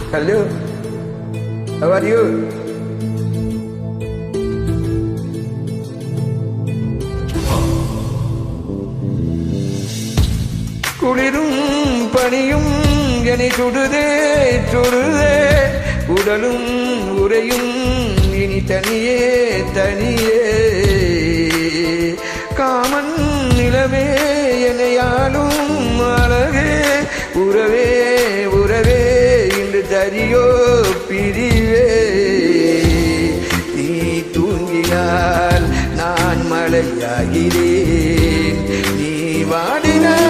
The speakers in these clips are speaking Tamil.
Hello. How are you? குளிரும் பனியும் என்னை சுடுதே சுடுதே உடலும் உரையும் இனி தனியே தனியே காமன் நிலவே என்னையாலும் அழகே உறவே உறவே இன்று தரியோ பிரிவே நீ தூங்கினால் நான் மழையாகிறேன் நீ வாடினால்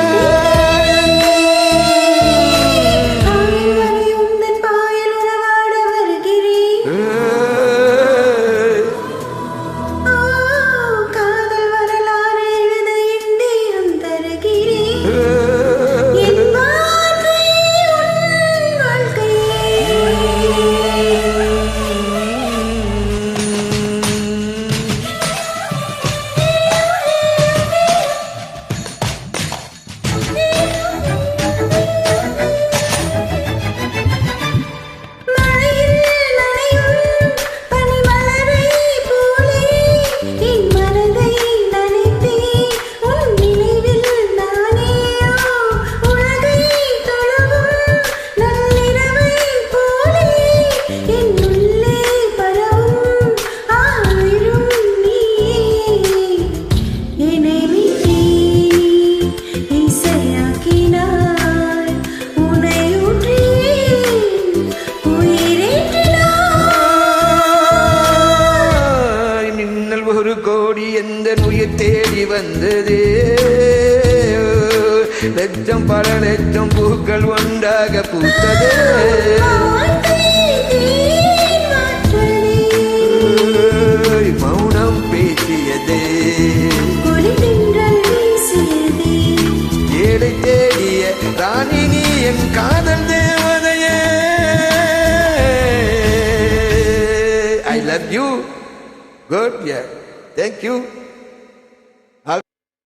ஒரு கோடி எந்த உயிர் தேடி வந்ததே லட்சம் பல லட்சம் பூக்கள் ஒன்றாக பூத்ததே மௌனம் பேசியதே ஏழை தேடிய ராணி நீ என் காதல் தேவதையே I love you. Good, yeah. Thank you.